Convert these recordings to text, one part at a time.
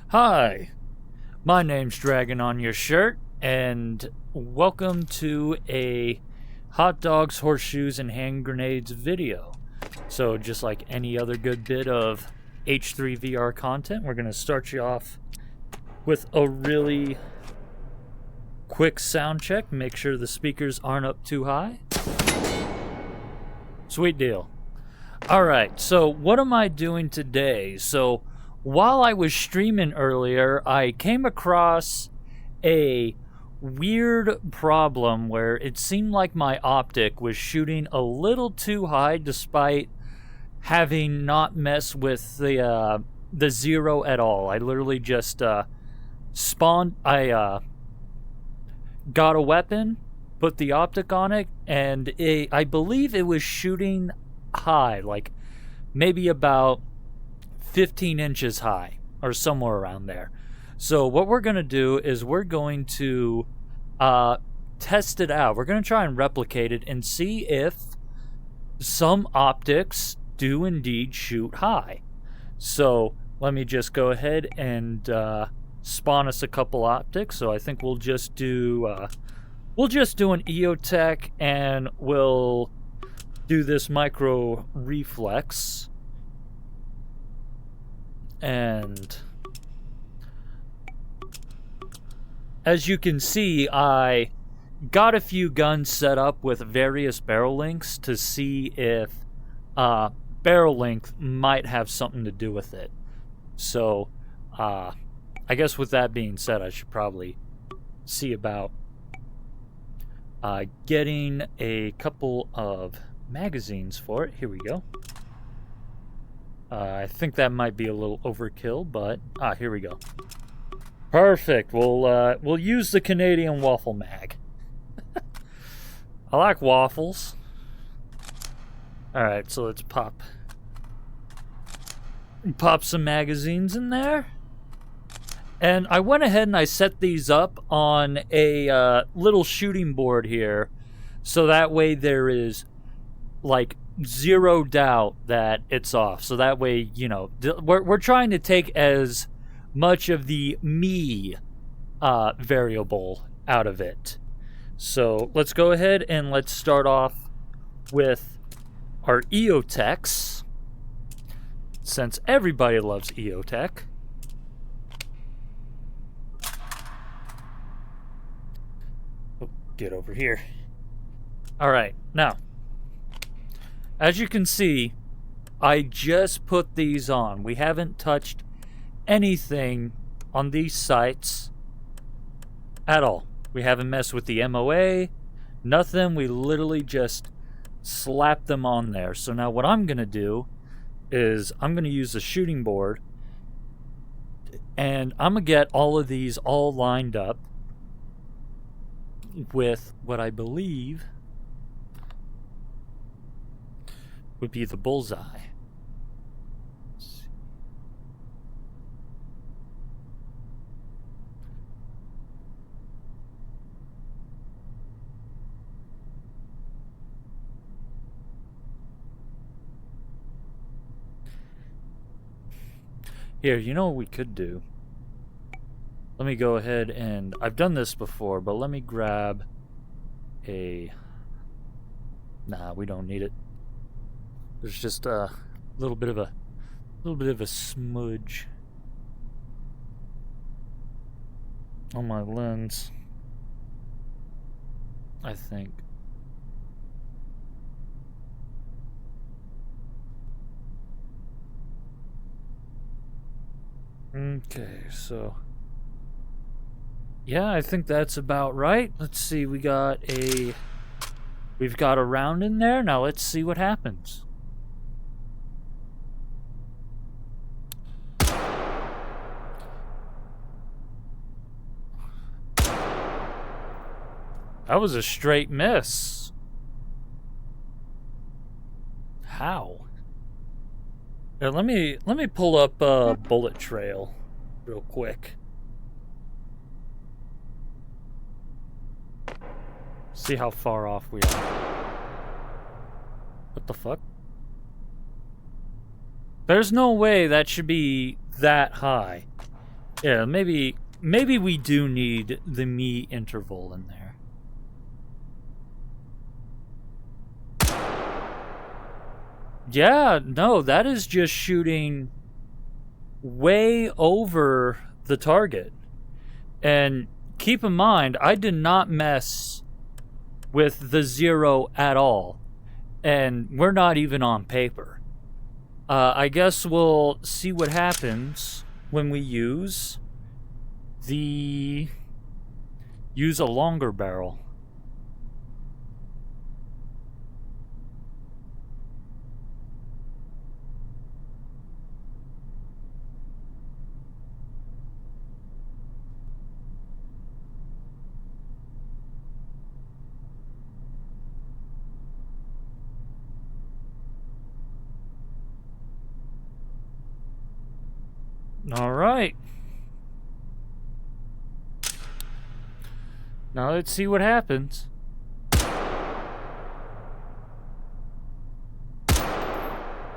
Hi, my name's Dragon on your shirt, and welcome to a hot dogs, horseshoes, and hand grenades video. So, just like any other good bit of H3VR content, we're going to start you off with a really quick sound check. Make sure the speakers aren't up too high. Sweet deal. Alright, so what am I doing today? So, while I was streaming earlier, I came across a weird problem where it seemed like my optic was shooting a little too high despite having not messed with the zero at all. I literally just got a weapon, put the optic on it, and I believe it was shooting high, like maybe about 15 inches high or somewhere around there. So what we're going to do is we're going to test it out. We're going to try and replicate it and see if some optics do indeed shoot high. So let me just go ahead and spawn us a couple optics. So I think we'll just do an EOTech, and we'll do this micro reflex. And as you can see, I got a few guns set up with various barrel lengths to see if barrel length might have something to do with it. So I guess with that being said, I should probably see about getting a couple of magazines for it. Here we go. I think that might be a little overkill, but here we go. Perfect. We'll use the Canadian waffle mag. I like waffles. All right, so let's pop some magazines in there. And I went ahead and I set these up on a little shooting board here, so that way there is like zero doubt that it's off. So that way, you know, we're trying to take as much of the me variable out of it. So let's go ahead and let's start off with our EOTechs, since everybody loves EOTech. Oh, get over here. All right, now, as you can see, I just put these on. We haven't touched anything on these sights at all. We haven't messed with the MOA, nothing. We literally just slapped them on there. So now what I'm going to do is I'm going to use the shooting board, and I'm going to get all of these all lined up with what I believe would be the bullseye. Here, you know what we could do? Let me go ahead and... I've done this before, but let me grab a... Nah, we don't need it. There's just a little bit of a smudge on my lens, I think. Okay, so yeah, I think that's about right. Let's see, we've got a round in there. Now let's see what happens. That was a straight miss. How? Here, let me pull up bullet trail real quick. See how far off we are. What the fuck? There's no way that should be that high. Yeah, maybe we do need the me interval in there. Yeah, no, that is just shooting way over the target. And keep in mind, I did not mess with the 0 at all. And we're not even on paper. I guess we'll see what happens when we use a longer barrel. All right. Now let's see what happens.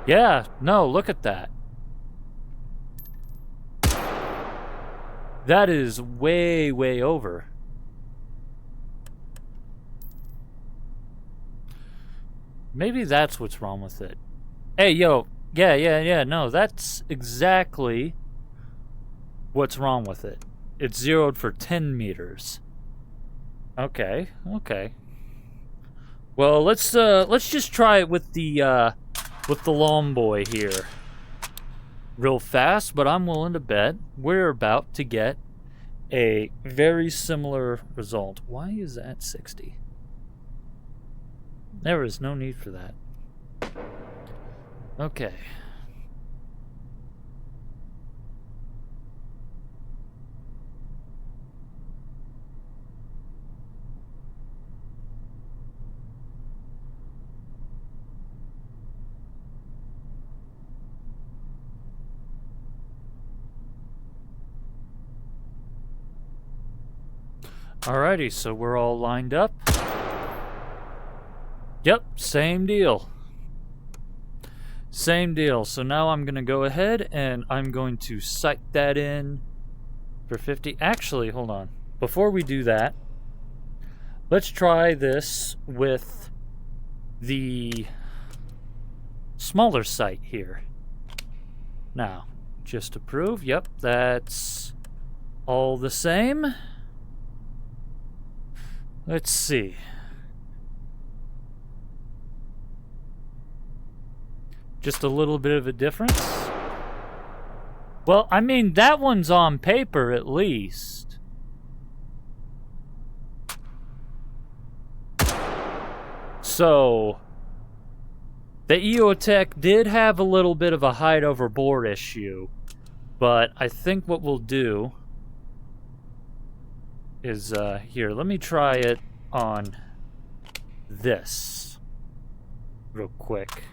Yeah, no, look at that. That is way, way over. Maybe that's what's wrong with it. Hey, yo. Yeah, no, that's exactly what's wrong with it. It's zeroed for 10 meters. Okay. Well, let's just try it with the long boy here. Real fast, but I'm willing to bet we're about to get a very similar result. Why is that 60? There is no need for that. Okay. Alrighty, so we're all lined up. Yep, same deal. Same deal. So now I'm going to go ahead and I'm going to sight that in for 50. Actually, hold on. Before we do that, let's try this with the smaller sight here. Now, just to prove, yep, that's all the same. Let's see. Just a little bit of a difference. Well, I mean, that one's on paper at least. So, the EOTech did have a little bit of a height over bore issue, but I think what we'll do is, here, let me try it on this real quick.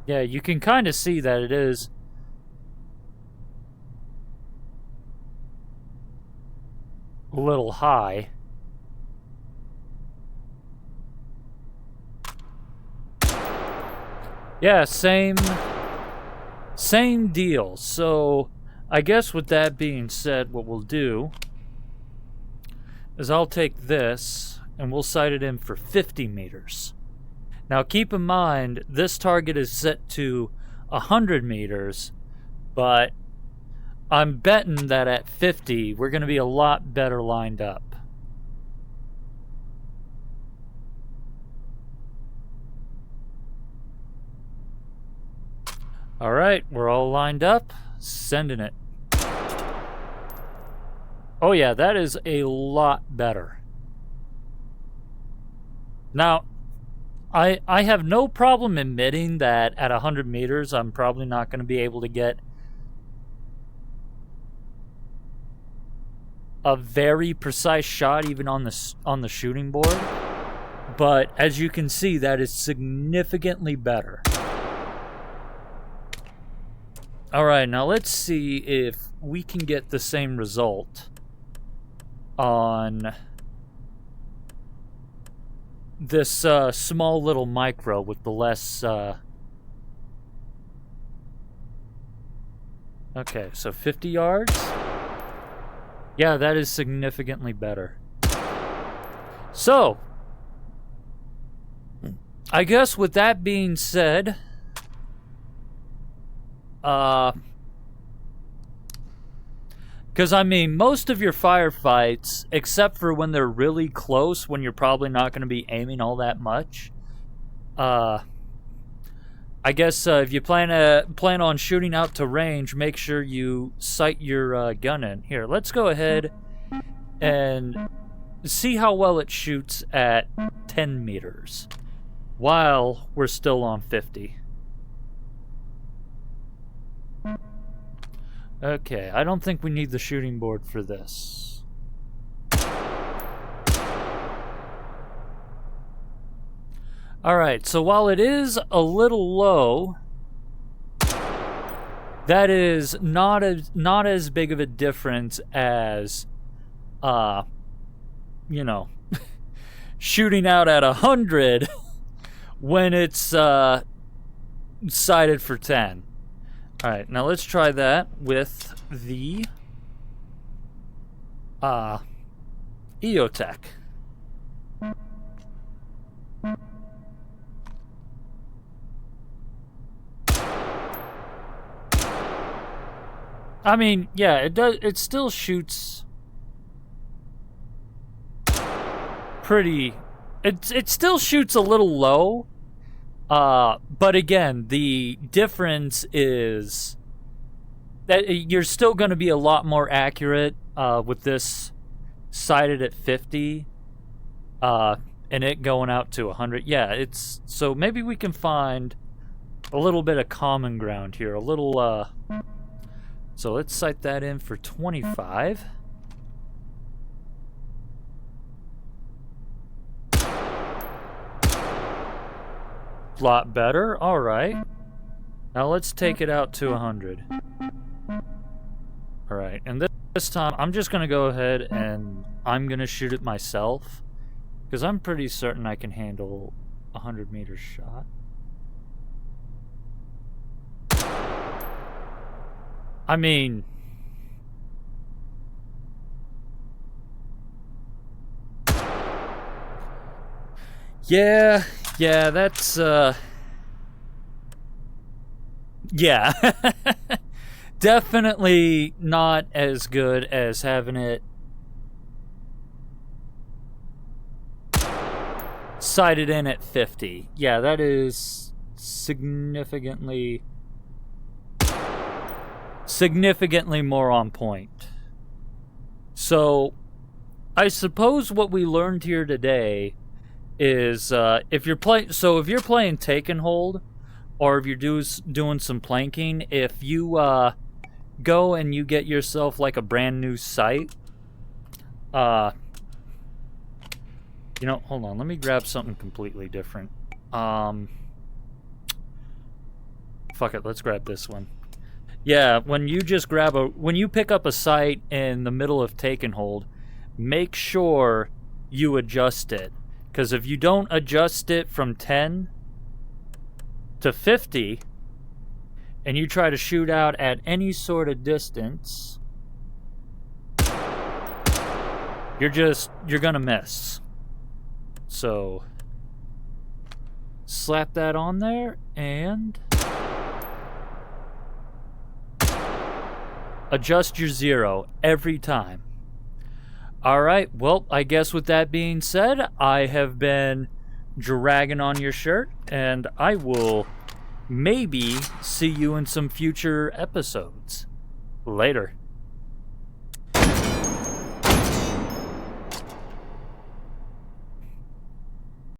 Yeah, you can kind of see that it is a little high. Yeah, same deal. So, I guess with that being said, what we'll do is I'll take this and we'll sight it in for 50 meters. Now keep in mind, this target is set to 100 meters, but I'm betting that at 50, we're going to be a lot better lined up. Alright, we're all lined up. Sending it. Oh yeah, that is a lot better. Now, I have no problem admitting that at 100 meters, I'm probably not going to be able to get a very precise shot even on the shooting board. But as you can see, that is significantly better. Alright, now let's see if we can get the same result on this small little micro with the less Okay, so 50 yards. Yeah, that is significantly better. So, I guess with that being said, because I mean, most of your firefights, except for when they're really close, when you're probably not going to be aiming all that much, I guess if you plan on shooting out to range, make sure you sight your gun in. Here, let's go ahead and see how well it shoots at 10 meters while we're still on 50. Okay, I don't think we need the shooting board for this. Alright, so while it is a little low, that is not as big of a difference as, you know, shooting out at 100 when it's sighted for 10. Alright, now let's try that with the EOTech. I mean, yeah, it still shoots pretty. It still shoots a little low. But again, the difference is that you're still going to be a lot more accurate with this sighted at 50 and it going out to 100. Yeah, it's so maybe we can find a little bit of common ground here. A little so let's sight that in for 25. Lot better. All right. Now let's take it out to 100. All right. And this time I'm just going to go ahead and I'm going to shoot it myself because I'm pretty certain I can handle a 100-meter shot. I mean, yeah, that's, yeah. Definitely not as good as having it sighted in at 50. Yeah, that is significantly more on point. So, I suppose what we learned here today is if you're playing take and hold, or if you're doing some planking, if you go and you get yourself like a brand new sight, you know, hold on, let me grab something completely different. Fuck it, let's grab this one. Yeah, when you pick up a sight in the middle of take and hold, make sure you adjust it. Because if you don't adjust it from 10 to 50, and you try to shoot out at any sort of distance, you're gonna miss. So, slap that on there, and adjust your 0 every time. Alright, well, I guess with that being said, I have been dragging on your shirt, and I will maybe see you in some future episodes. Later.